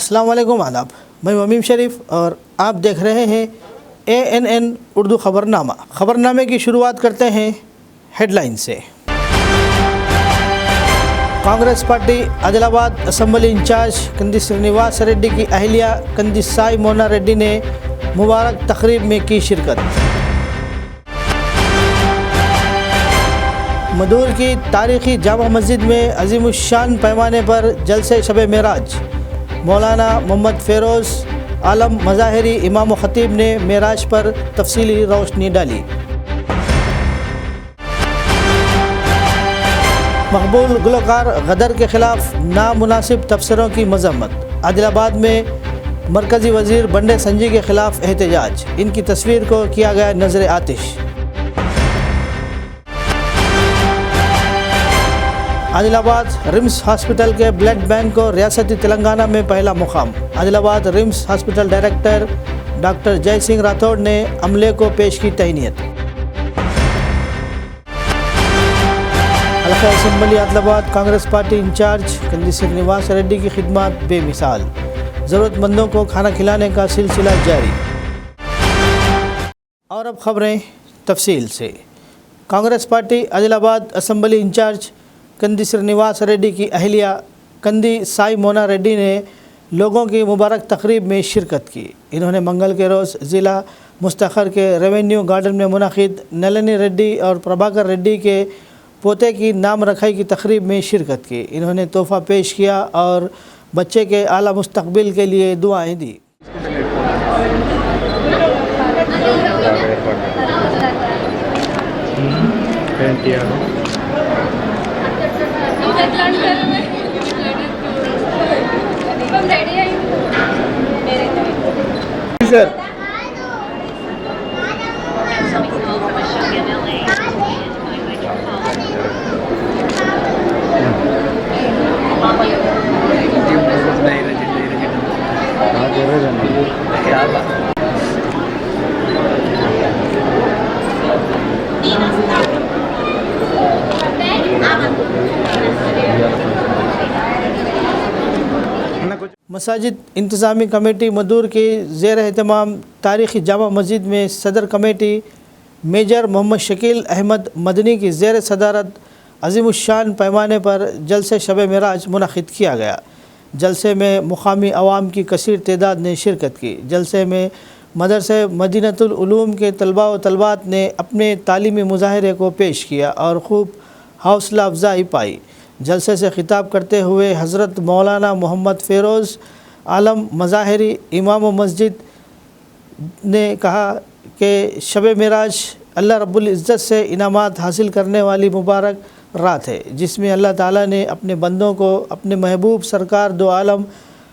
अस्सलाम वालेकुम आदाब। मैं वमीम शरीफ और आप देख रहे हैं ANN उर्दू ख़बरनामा। ख़बरनामे की शुरुआत करते हैं हेडलाइन से। Congress party Adilabad assembly in charge Kandi Srinivas Reddy की अहलिया कंदी साई मोना रेड्डी ने मुबारक तकरीब में की शिरकत। मदूर की तारीख़ी जामा मस्जिद में अज़ीमुश्शान पैमाने पर जलसे शब मेराज, मौलाना मोहम्मद फ़ेरोज़ आलम मज़ाहिरी इमाम व ख़तीब ने मेराज पर तफसीली रोशनी डाली। मकबूल गुलकार गदर के ख़िलाफ़ नामुनासिब तबसरों की मज़म्मत। आदिलाबाद में मरकज़ी वज़ीर बंडे संजी के ख़िलाफ़ एहतजाज, इनकी तस्वीर को किया गया नज़र आतिश। आदिलाबाद रिम्स हॉस्पिटल के ब्लड बैंक को रियासती तेलंगाना में पहला मुकाम। Adilabad RIMS hospital director doctor जय सिंह राठौड़ ने अमले को पेश की तहनीत। हल्का assembly Adilabad Congress party in charge Kandi Srinivas Reddy की खिदमत बेमिसाल, ज़रूरतमंदों को खाना खिलाने का सिलसिला जारी। और अब खबरें तफसील से। Congress party Adilabad assembly in charge Kandi Srinivas Reddy की अहलिया कंदी साई मोना रेड्डी ने लोगों की मुबारक तकरीब में शिरकत की। इन्होंने मंगल के रोज़ ज़िला मुस्तखर के रेवेन्यू गार्डन में मुनाकिद नलिनी रेड्डी और प्रभाकर रेड्डी के पोते की नाम रखाई की तकरीब में शिरकत की। इन्होंने तोहफ़ा पेश किया और बच्चे के आला मुस्तकबिल के लिए दुआएं दी। सर मसाजिद इंतज़ामी कमेटी मदूर की ज़ेर एहतमाम तारीख़ी जामा मस्जिद में सदर कमेटी मेजर मोहम्मद शकील अहमद मदनी की ज़ेर सदारत अज़ीमुश्शान पैमाने पर जलसे शब मेराज मुनक़िद किया गया। जलसे में मुक़ामी अवाम की कसीर तादाद ने शिरकत की। जलसे में मदरसे मदीनतुल उलूम के तलबा व तलबात ने अपने तालीमी मुज़ाहरे को पेश किया और ख़ूब हौसला अफजाई पाई। जलसे से ख़िताब करते हुए हज़रत मौलाना मोहम्मद फ़ेरोज़ आलम मज़ाहिरी इमाम मस्जिद ने कहा कि शब मेराज अल्लाह रब्बुल इज़्ज़त से इनामात हासिल करने वाली मुबारक रात है, जिसमें अल्लाह ताला ने अपने बंदों को अपने महबूब सरकार दो आलम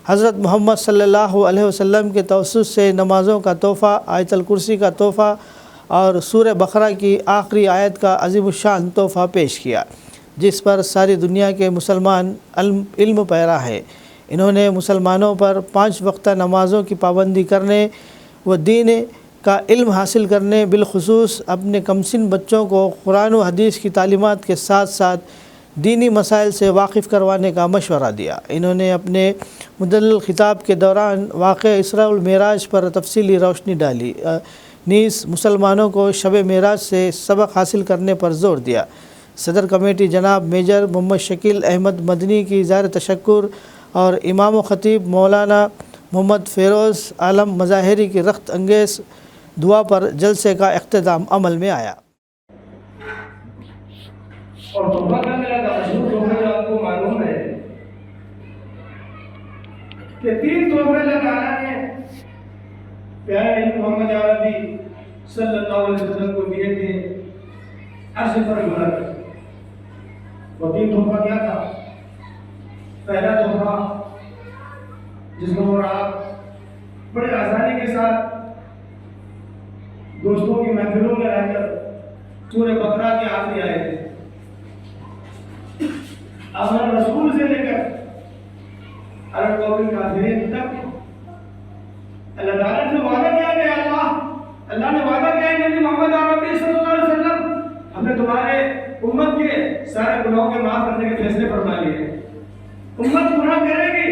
हज़रत मोहम्मद सल्लल्लाहु अलैहि वसल्लम के तवस्सुत से नमाज़ों का तोहफ़ा, आयतुल कुर्सी का तोहफ़ा और सूरह बकरा की आखिरी आयत का अज़ीमुश्शान तोहफ़ा पेश किया, जिस पर सारी दुनिया के मुसलमान इल्म पैरा है। इन्होंने मुसलमानों पर 5 वक्त नमाज़ों की पाबंदी करने व दीन का इल्म हासिल करने, बिलखुसूस अपने कमसिन बच्चों को कुरान व हदीस की तालीमात के साथ साथ दीनी मसाइल से वाकिफ़ करवाने का मशवरा दिया। इन्होंने अपने मुदल्लल ख़िताब के दौरान वाक़या इसरा उल मेराज पर तफसीली रोशनी डाली, नीज़ मुसलमानों को शब मेराज से सबक हासिल करने पर ज़ोर दिया। सदर कमेटी जनाब मेजर मोहम्मद शकील अहमद मदनी की ज़ाहिर तशक्कुर और इमाम व ख़तीब मौलाना मोहम्मद फ़ेरोज़ आलम मज़ाहिरी की रख्त अंगेज़ दुआ पर जलसे का इख्तिताम अमल में आया। और तोहफा का मेरा मशहूर तोहफा आपको मालूम है कि 3 तोहफे अल्लाह ताला ने प्यारे नबी मोहम्मद अरबी सल्लल्लाहु अलैहि वसल्लम को दिए थे अर्श पर मुनक़्क़िद। वो 3 तोहफा क्या था? पहला तोहफा जिसको आप बड़े आसानी के साथ दोस्तों की महफिलों में रहकर सूरह बकरा की आखिरी आयत है, अमर रसूल से लेकर अरब कौम काफिरीन तक अल्लाह ताला ने वादा किया कि अल्लाह ने वादा किया है नबी मोहम्मद अरबी सल्लल्लाहु अलैहि वसल्लम, हमने तुम्हारे उम्मत के सारे गुनाहों के माफ करने के फैसले फरमा लिए। उम्मत गुनाह करेगी,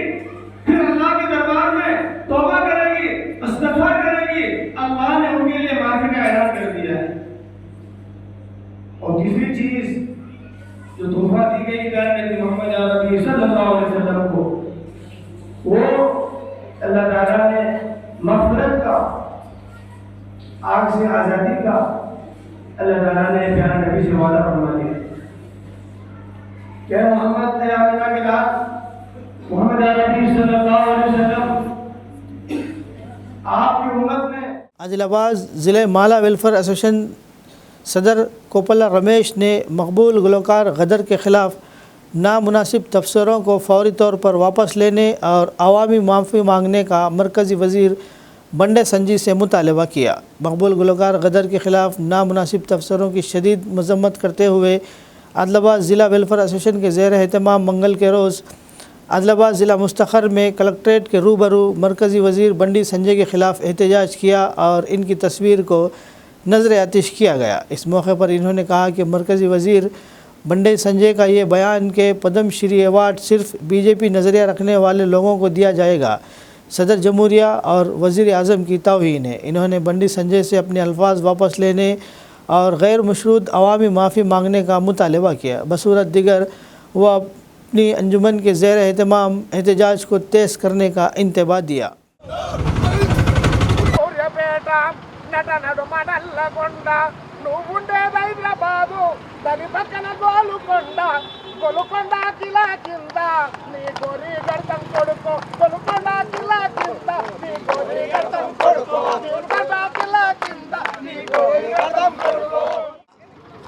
फिर अल्लाह के दरबार का अल्लाह ताला ने प्यारे नबी से वादा फरमा दिया। क्या मोहम्मद ने आमिना के लाल मोहम्मद अरबी सल्लल्लाहु अलैहि वसल्लम आपकी उम्मत में आदिलाबाद ज़िले माला वेलफेयर एसोसिएशन सदर कोपला रमेश ने मकबूल गुलकार गदर के ख़िलाफ़ नामुनासिब तबसरों को फौरी तौर पर वापस लेने और अवामी माफ़ी मांगने का मरकज़ी वज़ीर बंडे संजी से मुतालबा किया। मकबूल गुलकार गदर के ख़िलाफ़ नामुनासिब तबसरों की शदीद मज़म्मत करते हुए आदिलाबाद ज़िला वेलफेयर एसोसिएशन के ज़ेर एहतमाम मंगल के रोज़ आदिलाबाद ज़िला मुस्तखर में कलेक्ट्रेट के रूबरू मरकज़ी वज़ीर बंडी संजय के ख़िलाफ़ एहतजाज किया और इनकी तस्वीर को नज़र आतिश किया गया। इस मौके पर इन्होंने कहा कि मरकज़ी वज़ीर बंडी संजय का ये बयान के पद्म श्री अवार्ड सिर्फ बीजेपी नज़रिया रखने वाले लोगों को दिया जाएगा, सदर जमहूरिया और वज़ीर आज़म की तौहीन है। इन्होंने बंडी संजय से अपने अल्फाज वापस लेने और गैर मशरूत अवामी माफ़ी मांगने का मुतालबा किया। बसूरत दिगर वह अपनी अंजुमन के ज़ेर एहतमाम एहतजाज को तेज़ करने का इंतबा दिया।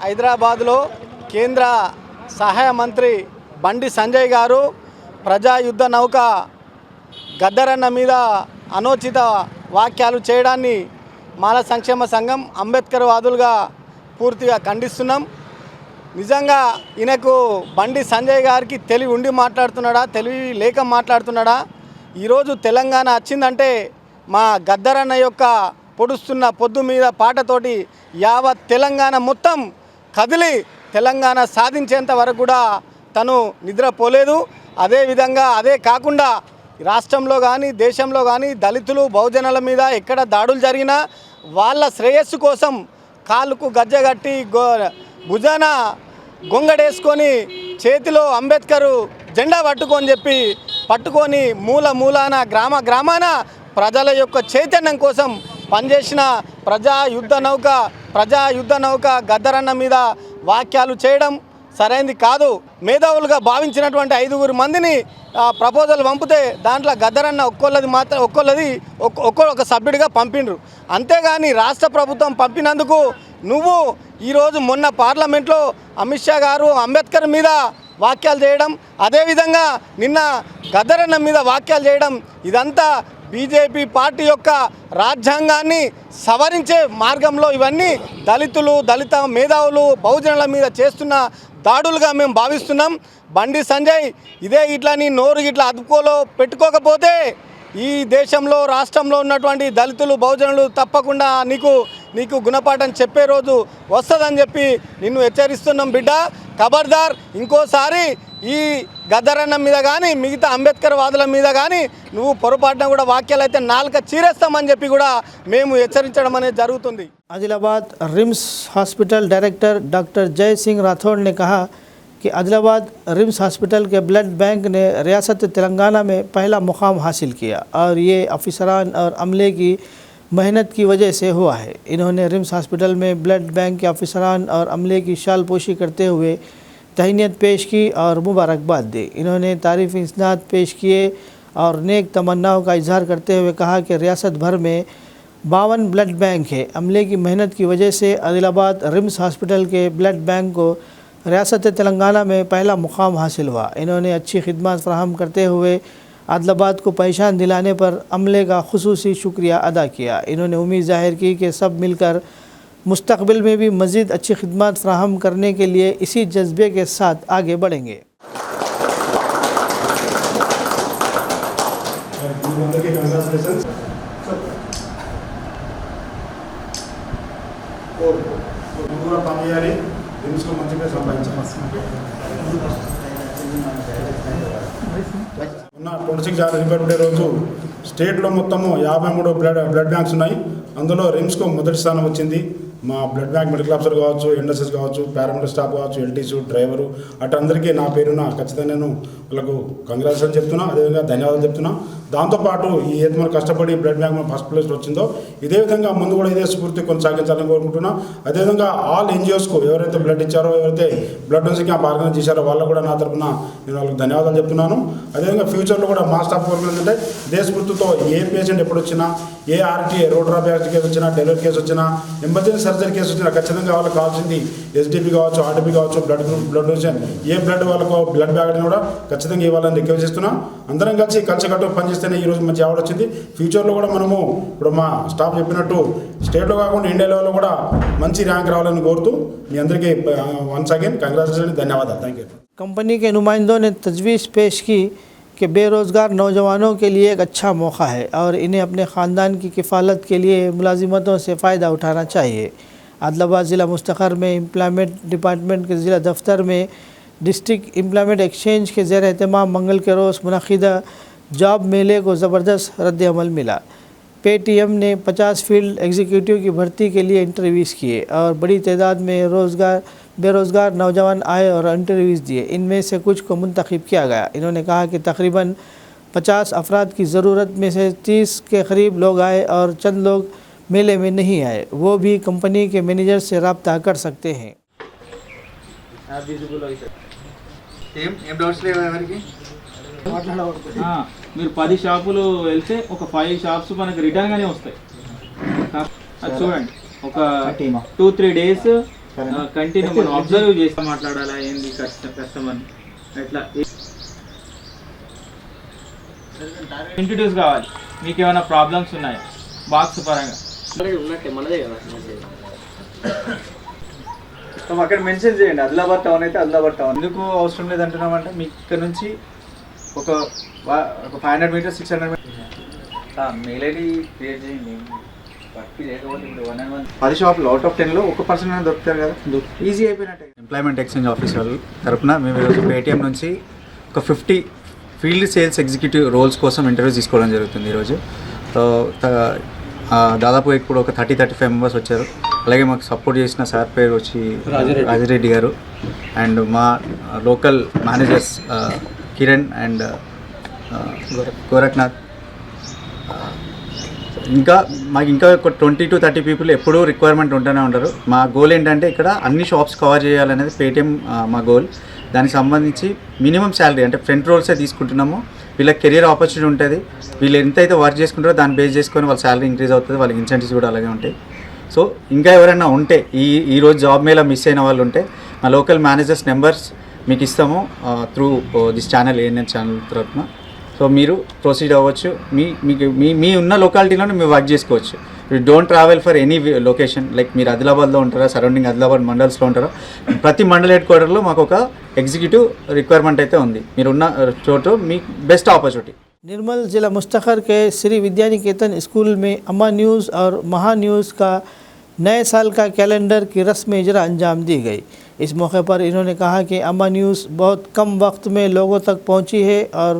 హైదరాబాద్లో కేంద్ర సహాయ మంత్రి బండి సంజయ్ గారు ప్రజా యుద్ధ నౌక గద్దరన్న మీద అనుచిత వాక్యాలు చేయడాన్ని మాల సంక్షేమ సంఘం అంబేద్కర్ వాదులుగా పూర్తిగా ఖండిస్తున్నాం. నిజంగా ఈయనకు బండి సంజయ్ గారికి తెలివి ఉండి మాట్లాడుతున్నాడా, తెలివి లేక మాట్లాడుతున్నాడా? ఈరోజు తెలంగాణ వచ్చిందంటే మా గద్దరన్న యొక్క పొడుస్తున్న పొద్దు మీద పాటతోటి యావత్ తెలంగాణ మొత్తం కదిలి తెలంగాణ సాధించేంత వరకు కూడా తను నిద్రపోలేదు. అదేవిధంగా అదే కాకుండా రాష్ట్రంలో కానీ దేశంలో కానీ దళితులు బహుజనుల మీద ఎక్కడ దాడులు జరిగినా వాళ్ళ శ్రేయస్సు కోసం కాళ్ళకు గజ్జగట్టి భుజాన గొంగడేసుకొని చేతిలో అంబేద్కర్ జెండా పట్టుకొని మూలాన గ్రామాన ప్రజల యొక్క చైతన్యం కోసం పనిచేసిన ప్రజా యుద్ధ నౌక గద్దరన్న మీద వాక్యాలు చేయడం సరైనది కాదు. మేధావులుగా భావించినటువంటి 5 మందిని ప్రపోజల్ పంపితే దాంట్లో గద్దరన్న ఒక్కొక్క సభ్యుడిగా పంపిండ్రు. అంతేగాని రాష్ట్ర ప్రభుత్వం పంపినందుకు నువ్వు ఈరోజు మొన్న పార్లమెంట్లో అమిత్ షా గారు అంబేద్కర్ మీద వాక్యాలు చేయడం, అదేవిధంగా నిన్న గద్దరన్న మీద వాక్యాలు చేయడం, ఇదంతా బీజేపీ పార్టీ యొక్క రాజ్యాంగాన్ని సవరించే మార్గంలో ఇవన్నీ దళిత మేధావులు బహుజనుల మీద చేస్తున్న దాడులుగా మేము భావిస్తున్నాం. బండి సంజయ్ ఇట్లా నీ నోరు ఇట్లా అదుపులో పెట్టుకోకపోతే ఈ దేశంలో రాష్ట్రంలో ఉన్నటువంటి దళితులు బహుజనులు తప్పకుండా నీకు గుణపాఠం చెప్పే రోజు వస్తుందని చెప్పి నిన్ను హెచ్చరిస్తున్నాం బిడ్డ. ఖబర్దార్, ఇంకోసారి ఈ గద్దరన్న మీద కానీ మిగతా అంబేద్కర్ వాదుల మీద కానీ నువ్వు పొరపాటున కూడా వాక్యాలు అయితే నాలుక చీరేస్తామని చెప్పి కూడా మేము హెచ్చరించడం అనేది జరుగుతుంది. Adilabad RIMS hospital director doctor जय सिंह राठौड़ ने कहा कि आदिलाबाद रिम्स हॉस्पिटल के ब्लड बैंक ने रियासत तेलंगाना में पहला मुकाम हासिल किया और ये अफसरान और अमले की मेहनत की वजह से हुआ है। इन्होंने रिम्स हॉस्पिटल में ब्लड बैंक के अफसरान और अमले की शाल पोशी करते हुए तहनीत पेश की और मुबारकबाद दी। इन्होंने तारीफ़ इस्नाद पेश किए और नेक तमन्नाओं का इजहार करते हुए कहा कि रियासत भर में 52 ब्लड बैंक है। अमले की मेहनत की वजह से आदिलाबाद रिम्स हॉस्पिटल के ब्लड बैंक को रियासत तेलंगाना में पहला मुकाम हासिल हुआ। इन्होंने अच्छी खिदमत फराहम करते हुए आदिलाबाद को पहचान दिलाने पर अमले का खुसूसी शुक्रिया अदा किया। इन्होंने उम्मीद जाहिर की कि सब मिलकर मुस्तकबिल में भी मज़ीद अच्छी खिदमत फराहम करने के लिए इसी जज्बे के साथ आगे बढ़ेंगे। పనిచేయాలి, రిమ్స్లో మంచిగా సంపాదించాలి. ఉన్న 26 జనవరి బర్త్డే రోజు స్టేట్లో మొత్తము 53 బ్లడ్ బ్యాంక్స్ ఉన్నాయి. అందులో రిమ్స్కు మొదటి స్థానం వచ్చింది. మా బ్లడ్ బ్యాంక్ మెడికల్ ఆఫీసర్ కావచ్చు, ఎన్ఎస్ఎస్ కావచ్చు, పారామెడికల్ స్టాఫ్ కావచ్చు, ఎల్టీసీ డ్రైవరు అటు అందరికీ నా పేరున ఖచ్చితంగా నేను వాళ్ళకు కంగ్రాచులేషన్ చెప్తున్నా, అదేవిధంగా ధన్యవాదాలు చెప్తున్నా. దాంతోపాటు ఈ ఏది మనం కష్టపడి బ్లడ్ బ్యాంక్ ఫస్ట్ ప్లేస్లో వచ్చిందో ఇదే విధంగా ముందు కూడా ఇదే స్ఫూర్తి కొనసాగించాలని కోరుకుంటున్నాం. అదేవిధంగా ఆల్ ఎన్జిఓస్కు ఎవరైతే బ్లడ్ ఇచ్చారో, ఎవరైతే బ్లడ్ డొనేషన్ క్యాంప్ ఆర్గనైజ్ చేశారో వాళ్ళకు కూడా నా తరఫున నేను వాళ్ళకి ధన్యవాదాలు చెప్తున్నాను. అదేవిధంగా ఫ్యూచర్లో కూడా మా స్టాఫ్ కోరుకున్నది ఇదే స్ఫూర్తితో ఏ పేషెంట్ ఎప్పుడు వచ్చినా, ఏ ఆర్టీ రోడ్ ట్రాఫిక్ కేసు వచ్చినా, డెలివరీ కేసు వచ్చినా, ఎమర్జెన్సీ సర్జరీ కేసు వచ్చినా ఖచ్చితంగా వాళ్ళకి కావాల్సింది ఎస్డిపి కావచ్చు, ఆర్టీపీ కావచ్చు, బ్లడ్ గ్రూప్, బ్లడ్ డొనేషన్, ఏ బ్లడ్ వాళ్ళకు బ్లడ్ బ్యాగ్ని కూడా ఖచ్చితంగా ఇవ్వాలని రిక్వెస్ట్ చేస్తున్నాం. అందరం కలిసికట్టు పనిచేస్తేనే ఈరోజు మంచి అవార్డు వచ్చింది. ఫ్యూచర్లో కూడా మనము ఇప్పుడు మా స్టాఫ్ చెప్పినట్టు స్టేట్లో కాకుండా ఇండియా లెవెల్లో కూడా మంచి ర్యాంక్ రావాలని కోరుతూ మీ అందరికీ వన్స్ అగైన్ కంగ్రాచులేషన్, ధన్యవాదాలు. Thank you. कंपनी के नुमाइंदों ने तजवीज़ पेश की कि बेरोज़गार नौजवानों के लिए एक अच्छा मौका है और इन्हें अपने ख़ानदान की किफ़ालत के लिए मुलाजिमतों से फ़ायदा उठाना चाहिए। आदिलाबाद ज़िला मुस्तखर में एम्प्लॉयमेंट डिपार्टमेंट के ज़िला दफ्तर में डिस्ट्रिक्ट एम्प्लॉयमेंट एक्सचेंज के ज़ेर एहतमाम मंगल के रोज़ मुनक़िदा जॉब मेले को ज़बरदस्त रद्द-ए-अमल मिला। पेटीएम ने 50 फील्ड एग्जीक्यूटिव की भर्ती के लिए इंटरव्यूज़ किए और बड़ी तादाद में बेरोज़गार नौजवान आए और इंटरव्यूज़ दिए। इनमें से कुछ को मुंतखब किया गया। इन्होंने कहा कि तकरीबन 50 अफराद की ज़रूरत में से 30 के करीब लोग आए और चंद लोग मेले में नहीं आए, वो भी कंपनी के मैनेजर से रब्ता कर सकते हैं। మీరు 10 షాపులు వెళ్తే ఒక 5 షాప్స్ మనకి రిటర్న్గానే వస్తాయి. అది చూడండి, ఒక 2-3 డేస్ కంటిన్యూ మనం అబ్జర్వ్ చేసి మాట్లాడాలా, ఏంది కస్టమర్ని ఎట్లా ఇంట్రడ్యూస్ కావాలి. మీకు ఏమైనా ప్రాబ్లమ్స్ ఉన్నాయా బాక్స్ పరంగా అక్కడ మెన్షన్ చేయండి. ఆదిలాబాద్ టౌన్ అయితే ఆదిలాబాద్ టౌన్. ఎందుకు అవసరం లేదంటున్నామంటే మీకు ఇక్కడ నుంచి ఒక 500 metres 600 metres mail ID create చేయండి. వర్క్ చేయకపోతే ఇప్పుడు 1 10 షాపులు అవుట్ ఆఫ్ 10లో ఒక పర్సన్ అయినా దొరుకుతారు కదా, ఈజీ అయిపోయినట్టే. ఎంప్లాయ్మెంట్ ఎక్స్చేంజ్ ఆఫీసర్ తరపున మేము ఈరోజు పేటీఎం నుంచి ఒక 50 ఫీల్డ్ సేల్స్ ఎగ్జిక్యూటివ్ రోల్స్ కోసం ఇంటర్వ్యూ తీసుకోవడం జరుగుతుంది ఈరోజు. సో దాదాపు ఇప్పుడు ఒక 30-35 మెంబర్స్ వచ్చారు. అలాగే మాకు సపోర్ట్ చేసిన సార్ పేరు వచ్చి రాజిరెడ్డి గారు అండ్ మా local managers Kiran and Gorakhnath. ఇంకా మాకు ఒక 20-30 పీపుల్ ఎప్పుడూ రిక్వైర్మెంట్ ఉంటూనే ఉంటారు. మా గోల్ ఏంటంటే ఇక్కడ అన్ని షాప్స్ కవర్ చేయాలనేది పేటీఎం మా గోల్. దానికి సంబంధించి మినిమం శాలరీ అంటే ఫ్రంట్ రోల్సే తీసుకుంటున్నాము. వీళ్ళకి కెరీర్ ఆపర్చునిటీ ఉంటుంది. వీళ్ళు ఎంతైతే వర్క్ చేసుకుంటారో దాన్ని బేస్ చేసుకొని వాళ్ళ శాలరీ ఇంక్రీజ్ అవుతుంది, వాళ్ళకి ఇన్సెంటివ్స్ కూడా అలాగే ఉంటాయి. సో ఇంకా ఎవరైనా ఉంటే ఈరోజు జాబ్ మేళ మిస్ అయిన వాళ్ళు ఉంటే మా లోకల్ మేనేజర్స్ నెంబర్స్ మీకు ఇస్తాము through this channel, ANN channel తరఫున. సో మీరు ప్రొసీడ్ అవ్వచ్చు. మీ ఉన్న లొకాలిటీలోనే మీరు వర్క్ చేసుకోవచ్చు. You don't travel for any location. Like మీరు ఆదిలాబాద్లో ఉంటారా, సరౌండింగ్ ఆదిలాబాద్ మండల్స్లో ఉంటారా, ప్రతి మండల్ హెడ్ క్వార్టర్లో మాకు ఒక ఎగ్జిక్యూటివ్ రిక్వైర్మెంట్ అయితే ఉంది. మీరున్న చోటు మీకు బెస్ట్ ఆపర్చునిటీ. निर्मल ज़िला मुस्तखर के श्री विद्यानिकेतन स्कूल में अम्मा न्यूज़ और महा न्यूज़ का नए साल का कैलेंडर की रस्म इजरा अंजाम दी गई। इस मौके पर इन्होंने कहा कि अम्मा न्यूज़ बहुत कम वक्त में लोगों तक पहुंची है और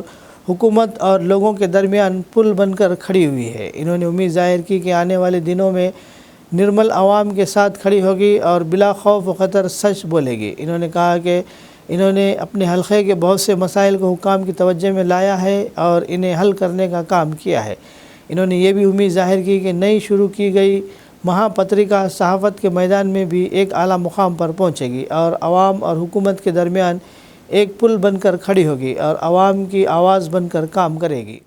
हुकूमत और लोगों के दरमियान पुल बनकर खड़ी हुई है। इन्होंने उम्मीद जाहिर की कि आने वाले दिनों में निर्मल आवाम के साथ खड़ी होगी और बिला खौफ व ख़तर सच बोलेगी। इन्होंने कहा कि इन्होंने अपने हलक़े के बहुत से मसाइल को हुकाम की तवज्जो में लाया है और इन्हें हल करने का काम किया है। इन्होंने ये भी उम्मीद जाहिर की कि नई शुरू की गई महापत्रिका सहाफ़त के मैदान में भी एक आला मुकाम पर पहुँचेगी और आवाम और हुकूमत के दरमियान एक पुल बनकर खड़ी होगी और आवाम की आवाज़ बनकर काम करेगी।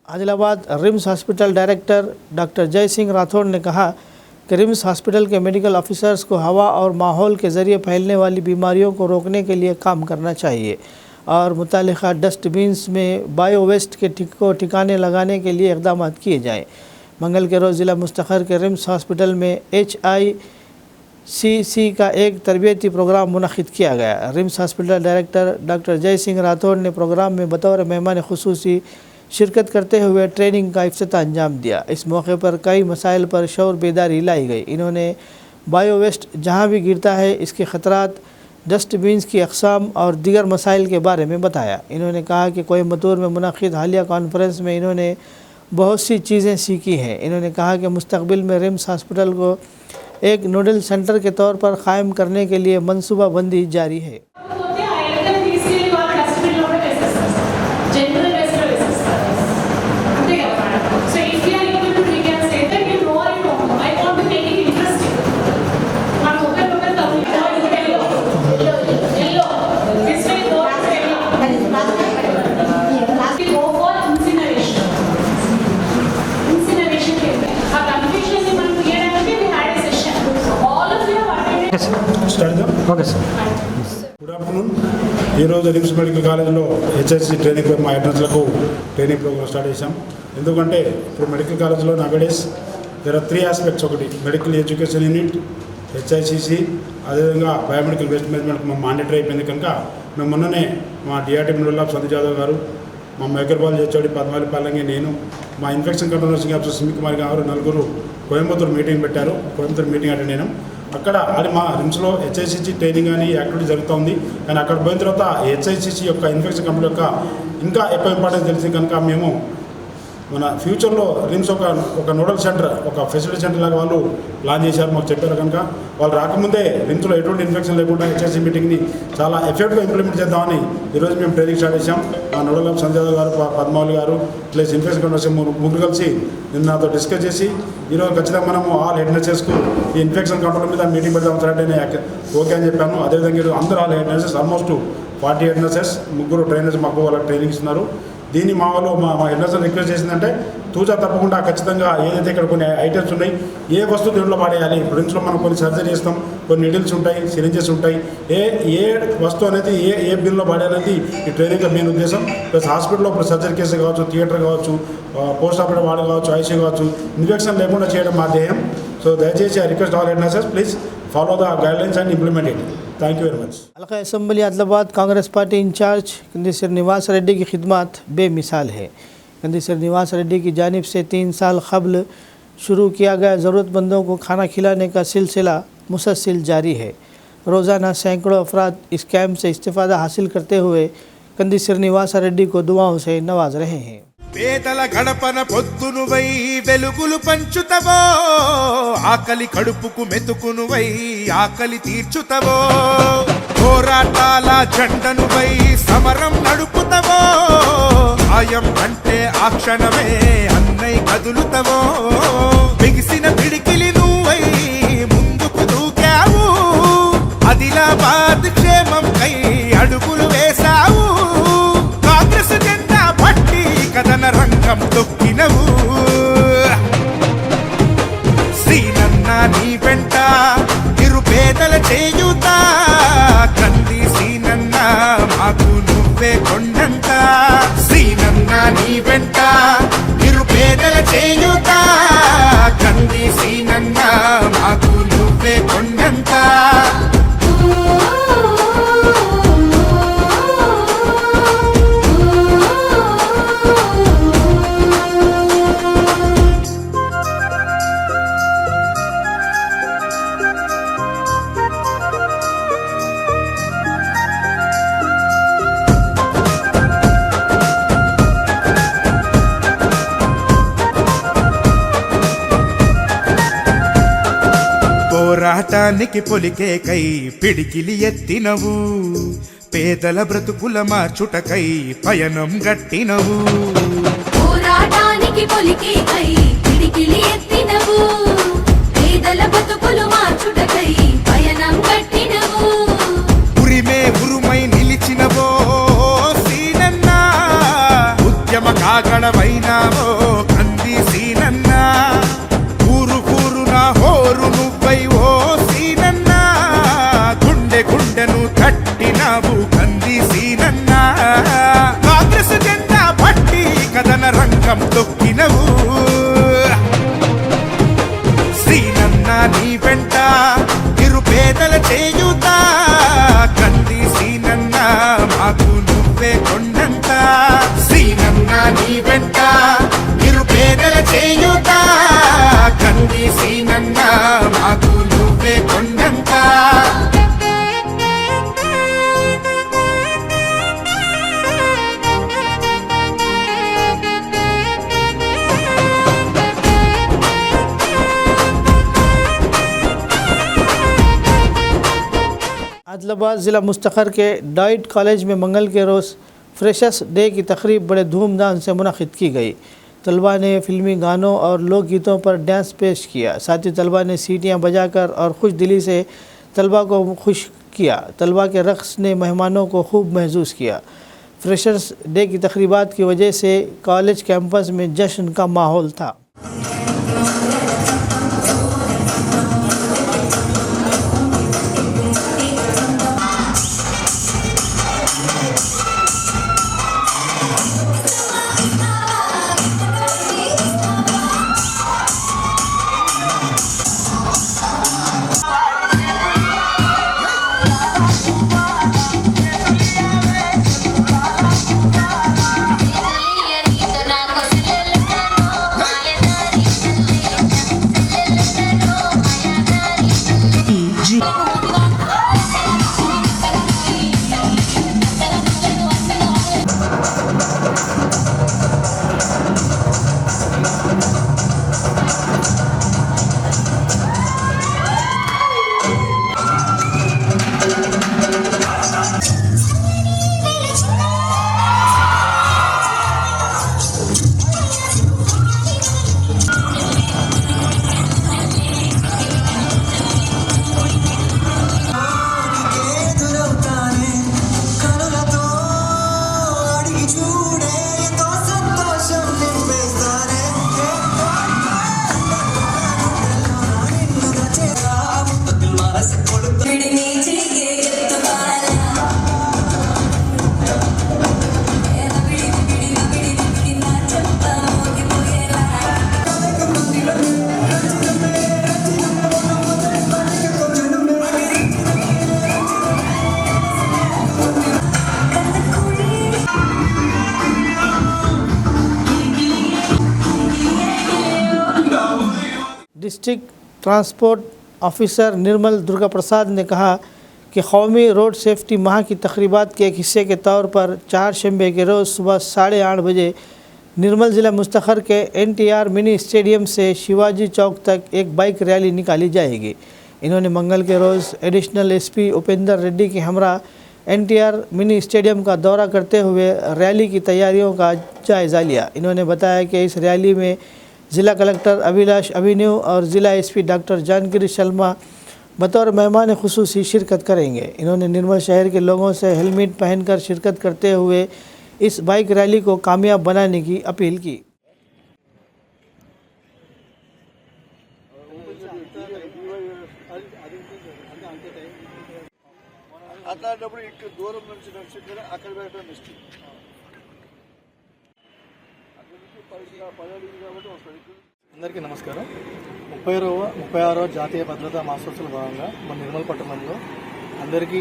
Adilabad RIMS hospital director doctor जय सिंह राठौड़ ने कहा कि रिम्स हॉस्पिटल के मेडिकल ऑफिसर्स को हवा और माहौल के ज़रिए फैलने वाली बीमारियों को रोकने के लिए काम करना चाहिए और मुतालिका डस्टबिन्स में बायो वेस्ट के ठिकाने लगाने के लिए इक़दाम किए जाएँ। मंगल के रोज़ ज़िला मुस्तखर के रिम्स हॉस्पिटल में HICC का एक तरबियती प्रोग्राम मुनक़िद किया गया। रिम्स हॉस्पिटल डायरेक्टर डॉक्टर जय सिंह राठौड़ ने प्रोग्राम में बतौर मेहमान खुसूसी शिरकत करते हुए ट्रेनिंग का इफ्तिताह अंजाम दिया। इस मौके पर कई मसाइल पर शौर बेदारी लाई गई। इन्होंने बायो वेस्ट जहाँ भी गिरता है इसके ख़तरात, डस्टबिन्स की अक़साम और दीगर मसाइल के बारे में बताया। इन्होंने कहा कि कोयम्बतूर में मुनक़िद हालिया कॉन्फ्रेंस में इन्होंने बहुत सी चीज़ें सीखी हैं। इन्होंने कहा कि मुस्तक़बिल में रिम्स हॉस्पिटल को एक नोडल सेंटर के तौर पर क़ायम करने के लिए मनसूबाबंदी जारी है। Okay sir. Good afternoon. ఈరోజు రిమ్స్ మెడికల్ కాలేజ్లో HIC ట్రైనింగ్ మా అటెండర్స్లకు ట్రైనింగ్ ప్రోగ్రామ్ స్టార్ట్ చేశాం. ఎందుకంటే ఇప్పుడు మెడికల్ కాలేజ్లో నవడేస్ దేర్ ఆర్ 3 ఆస్పెక్ట్స్. ఒకటి మెడికల్ ఎడ్యుకేషన్ యూనిట్, HICC, అదేవిధంగా బయోమెడికల్ వేస్ట్ మేనేజ్మెంట్ మా మాండేటరీ అయిపోయింది కనుక మేము మొన్ననే మా DRT మినరల్ సంజయ్ జాదవ్ గారు, మా మేకర్బాల్ చేచోడి పద్మాలి పాలంగి, నేను, మా infection control nursing officer Sumit Kumar గారు నలుగురు కోయంబత్తూరు మీటింగ్ పెట్టారు. కోయంబత్తూరు మీటింగ్ అటెండ్ అయినాం. అక్కడ అది మా రిమ్స్లో HICC ట్రైనింగ్ అని యాక్టివిటీ జరుగుతుంది. కానీ అక్కడ పోయిన తర్వాత HICC యొక్క ఇన్ఫెక్షన్ కంట్రోల్ యొక్క ఇంకా ఎక్కువ ఇంపార్టెన్స్ తెలిసింది కనుక మేము మన ఫ్యూచర్లో రిమ్స్ ఒక నోడల్ సెంటర్, ఒక ఫెసిలిటీ సెంటర్ లాగా వాళ్ళు ప్లాన్ చేశారు, మాకు చెప్పారు. కనుక వాళ్ళు రాకముందే రిమ్స్లో ఎటువంటి ఇన్ఫెక్షన్ లేకుండా HICC మీటింగ్ని చాలా ఎఫెక్ట్గా ఇంప్లిమెంట్ చేద్దామని ఈరోజు మేము ట్రైనింగ్ స్టార్ట్ చేశాం. మా నోడల్ ఆఫ్ సంజయ్ గారు, పద్మావళి గారు ప్లస్ ఇన్ఫెక్షన్ కంట్రోల్ ముగ్గురు కలిసి నిన్న నాతో డిస్కస్ చేసి ఈరోజు ఖచ్చితంగా మనము ఆల్ హెడ్ నర్సెస్కు ఈ ఇన్ఫెక్షన్ కంట్రోల్ మీద మీటింగ్ పెడదాం సార్ అంటే ఓకే అని చెప్పాను. అదేవిధంగా ఈరోజు అందరూ all head nurses almost 40 head nurses, ముగ్గురు ట్రైనర్స్ మాకు వాళ్ళకి ట్రైనింగ్ ఇస్తున్నారు. దీన్ని మా వాళ్ళు మా హెడ్నర్స్ రిక్వెస్ట్ చేసిందంటే తూచా తప్పకుండా ఖచ్చితంగా ఏదైతే ఇక్కడ కొన్ని ఐటమ్స్ ఉన్నాయి, ఏ వస్తువు దీంట్లో వాడేయాలి. ఇప్పుడు ఇంట్లో మనం కొన్ని సర్జరీ చేస్తాం, కొన్ని నీడిల్స్ ఉంటాయి, సిరింజెస్ ఉంటాయి, ఏ వస్తువు అనేది ఏ బిల్లో వాడేయాలనేది ఈ ట్రైనింగ్ మెయిన్ ఉద్దేశం. ప్లస్ హాస్పిటల్లో ఇప్పుడు సర్జరీ కేసు కావచ్చు, థియేటర్ కావచ్చు, పోస్ట్ ఆపరేటివ్ వార్డు కావచ్చు, ICU కావచ్చు, ఇన్ఫెక్షన్ లేకుండా చేయడం మా ధ్యేయం. సో దయచేసి I request all head nurses please follow the guidelines and implement it. Thank you very much. हल्का assembly Adilabad Congress party in charge Kandi Srinivas Reddy की खिदमत बेमिसाल है. कंदी श्रीनिवास रेड्डी की जानिब से 3 साल कबल शुरू किया गया ज़रूरतमंदों को खाना खिलाने का सिलसिला मुसलसल जारी है. रोज़ाना सैकड़ों अफराद इस कैंप से इस्तेफ़ादा हासिल करते हुए कंदी श्रीनिवास रेड्डी को दुआओं से नवाज रहे हैं. పేదల గడపన పొద్దునువై వెలుగులు పంచుతవో, ఆకలి కడుపుకు మెతుకునువై ఆకలి తీర్చుతవో, పోరాటాల జెండనువై సమరం నడుపుతవో, ఆయం అంటే ఆ క్షణమే అన్నై కదులుతవో, బిగిసిన పిడికిలి నువ్వై ముందుకు దూకావు, ఆదిలాబాద్ క్షేమంకై అడుగులు వేశావు, కాంగ్రెస్ జెండా పట్టి కథన రంగం తొక్కినవు, శ్రీనన్న నీ వెంట నిరుపేదల చేయుతా, కంది శ్రీనన్న మాకు నువ్వే కొండంత, శ్రీనన్న నీ వెంట నిరుపేదల చేయుతా, కంది శ్రీనన్న మాకు నువ్వే కొండంత. పోరాటానికి పొలికేకై పిడికిలి ఎత్తినవు, పేదల బ్రతుకుల మార్చుటకై పయనం గట్టినవు, పోరాటానికి పొలికేకై పిడికిలి ఎత్తినవు, పేదల బ్రతుకులు మార్చుటకై పయనం గట్టినవు, ఉరిమే ఉరుమై నిలిచినవో సీనన్న, ఉద్యమ కాగడవైనావో కంది సీనన్న, ఊరు ఊరున హోరు నువ్వై ఓ సీనన్న, గుండె గుండెను తట్టిన పెట్టినావు కంది సీనన్న కాంగ్రెస్ జెండా పట్టి కథన రంగం తొక్కినవు సీనన్న నీ వెంట నిరుపేదల చేయుతా కంది సీనన్న మాకు నువ్వే కొండంత సీనన్న నీ వెంట నిరుపేదల చేయుతా కంది సీనన్న మాకు నువ్వే కొండంత आदिलाबाद ज़िला मुस्तखर के डाइट कॉलेज में मंगल के रोज़ फ्रेशर्स डे की तकरीब बड़े धूमधाम से मुनक़िद की गई। तलबा ने फिल्मी गानों और लोकगीतों पर डांस पेश किया। साथ ही तलबा ने सीटियां बजाकर और खुश दिली से तलबा को खुश किया। तलबा के रक़्स ने मेहमानों को खूब महसूस किया। फ्रेशर्स डे की तकरीबात की वजह से कॉलेज कैंपस में जश्न का माहौल था। डिस्ट्रिक्ट ट्रांसपोर्ट ऑफिसर निर्मल दुर्गा प्रसाद ने कहा कि कौमी रोड सेफ्टी माह की तकरीबात के एक हिस्से के तौर पर 4 शंबे के रोज़ सुबह 8:30 बजे निर्मल ज़िला मुस्तखर के NTR मिनी स्टेडियम से शिवाजी चौक तक एक बाइक रैली निकाली जाएगी। इन्होंने मंगल के रोज़ एडिशनल SP उपेंद्र रेड्डी के हमरा NTR मिनी स्टेडियम का दौरा करते हुए रैली की तैयारियों का जायज़ा लिया। इन्होंने बताया कि इस रैली में ज़िला कलेक्टर अभिलाष अभिनव और ज़िला SP डॉक्टर जानगिरी शर्मा बतौर मेहमान खुसूसी शिरकत करेंगे। इन्होंने निर्मल शहर के लोगों से हेलमेट पहनकर शिरकत करते हुए इस बाइक रैली को कामयाब बनाने की अपील की। అందరికీ నమస్కారం. 36వ జాతీయ భద్రతా మాసోత్సవాల భాగంగా మన నిర్మల్ పట్టణంలో అందరికీ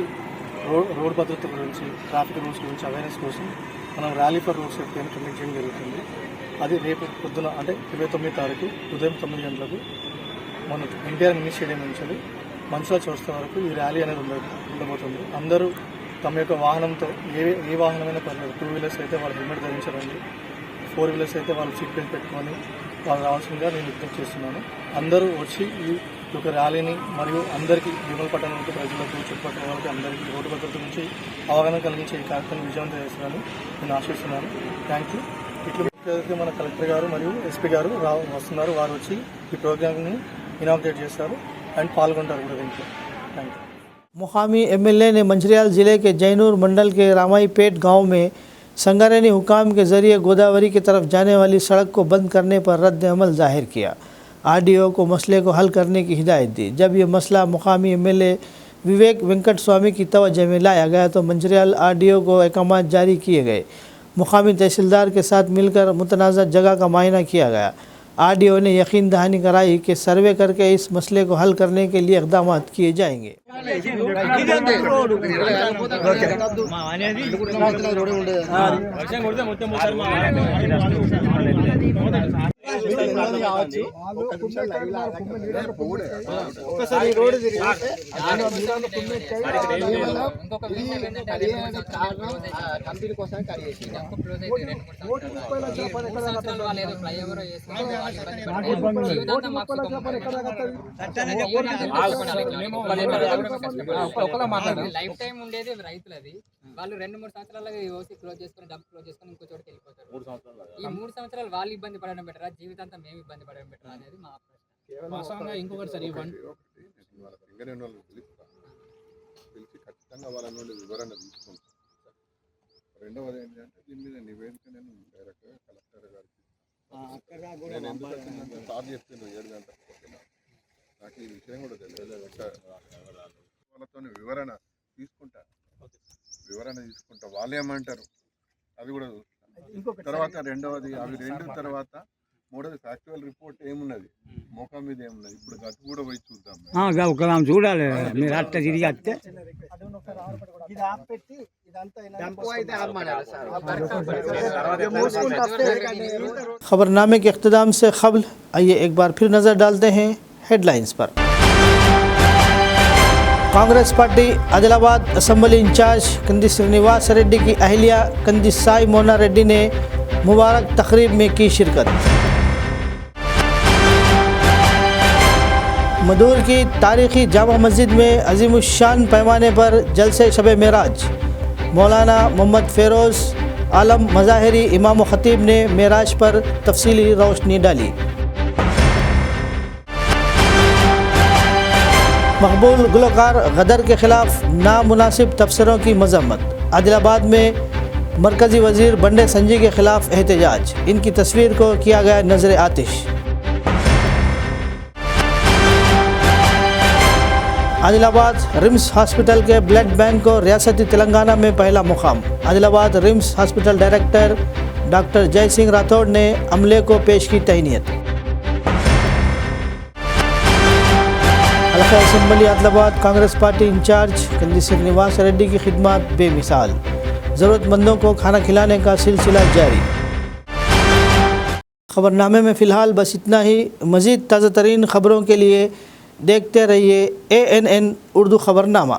రోడ్ భద్రత గురించి, ట్రాఫిక్ రూల్స్ గురించి అవేర్నెస్ కోసం మనం ర్యాలీ ఫర్ రోడ్ సేఫ్టీ అని కండక్ట్ చేయడం జరుగుతుంది. అది రేపు పొద్దున అంటే 29వ తారీఖు ఉదయం 9 గంటలకు మన NTR మినీ స్టేడియం నుంచి మన్సులా చౌరస్తా వరకు ఈ ర్యాలీ అనేది ఉండబోతుంది. అందరూ తమ యొక్క వాహనంతో ఏ వాహనమైనా పర్లేదు, 2 వీలర్స్ అయితే వాళ్ళు హెల్మెట్ ధరించరండి, 4 వీలర్స్ అయితే వాళ్ళు సీట్ బెల్ట్ పెట్టుకొని వాళ్ళు రావాల్సిందిగా నేను విజ్ఞప్తి చేస్తున్నాను. అందరూ వచ్చి ఈ యొక్క ర్యాలీని మరియు అందరికీ నిర్మల్ పట్టణంలో ప్రజలకు, చుట్టుపక్కల వాళ్ళకి అందరికీ రోడ్డు భద్రత గురించి అవగాహన కలిగించే ఈ కార్యక్రమం విజయవంతం చేస్తున్నాను నేను ఆశిస్తున్నాను. Thank you. ఇట్లా మన కలెక్టర్ గారు మరియు SP గారు వస్తున్నారు. వారు వచ్చి ఈ ప్రోగ్రామ్ని ఇనాగ్రేట్ చేస్తారు అండ్ పాల్గొంటారు కూడా దీంట్లో. Thank you. मुकामी MLA ने मंझरियाल ज़िले के जैनूर मंडल के रामाईपेट गांव में संगारेनी हुकाम के ज़रिए गोदावरी की तरफ जाने वाली सड़क को बंद करने पर रद्द अमल जाहिर किया। RDO को मसले को हल करने की हिदायत दी। जब ये मसला मुकामी MLA विवेक वेंकट स्वामी की तवज्जो में लाया गया तो मंचरियाल आरडीओ को अहकाम जारी किए गए। मुकामी तहसीलदार के साथ मिलकर मुतनाज़ा जगह का मुआयना किया गया। आरडीओ ने यकीन दहानी कराई कि सर्वे करके इस मसले को हल करने के लिए इक़दाम किए जाएंगे। లైఫ్ టైం ఉండేది రైతులది. వాళ్ళు 2-3 సంవత్సరాలుగా ఈ ఓసి క్లోజ్ చేసుకొని డబ్బు క్లోజ్ చేసుకొని ఇంకో చోటుకి వెళ్ళిపోతారు. ఈ 3 సంవత్సరాలు వాళ్ళు ఇబ్బంది పడడం బెటరా, జీవితాంతం మేము ఇబ్బంది పడడం బెటరా అనేది మా ప్రశ్న. ఇంకొకటి సార్ పిలిచి ఖచ్చితంగా వాళ్ళ నుండి వివరణ తీసుకుంటాం. రెండవది ఏంటంటే దీని మీద నివేదిక నేను డైరెక్ట్గా కలెక్టర్ గారికి నేను ఎందుకంటే సార్ చెప్పిండు 7 గంటలకు పొద్దున. నాకు ఈ విషయం కూడా తెలియదు. వాళ్ళతో వివరణ తీసుకుంటా వాళ్ళు ఏమంటారు అది కూడా చూస్తాను. తర్వాత రెండవది అవి 2 తర్వాత 3వది ఫ్యాక్చువల్ రిపోర్ట్ ఏమున్నది, మోకా మీద ఏమున్నది, ఇప్పుడు గట్టు కూడా పోయి చూద్దాం. చూడాలి మీరు అట్ట తిరిగి వస్తే खबरनामे के इख्तिताम से क़ब्ल आइए एक बार फिर नज़र डालते हैं हेडलाइंस पर। Congress party Adilabad assembly in charge Kandi Srinivas Reddy की अहलिया कंदी साई मोना रेड्डी ने मुबारक तकरीब में की शिरकत। मदूर की तारीख़ी जामा मस्जिद में अज़ीमुश्शान पैमाने पर जलसे शब मेराज। मौलाना मोहम्मद फ़िरोज़ आलम मज़ाहिरी इमाम व ख़तीब ने मेराज पर तफसीली रोशनी डाली। मकबूल गुलकार गदर के ख़िलाफ़ नामुनासिब तबसरों की मज़म्मत। आदिलाबाद में मरकज़ी वज़ीर बंडे संजी के ख़िलाफ़ एहतजाज। इनकी तस्वीर को किया गया नज़र आतिश। आदिलाबाद रिम्स हॉस्पिटल के ब्लड बैंक को रियासती तेलंगाना में पहला मुकाम। Adilabad RIMS hospital director doctor जय सिंह राठौड़ ने अमले को पेश की तहनीत। हल्का assembly Adilabad Congress party in charge Kandi Srinivas Reddy की खिदमत बेमिसाल। ज़रूरतमंदों को खाना खिलाने का सिलसिला जारी। खबरनामे में फ़िलहाल बस इतना ही। मज़ीद ताज़ा तरीन ख़बरों के लिए देखते रहिए ANN उर्दू खबरनामा।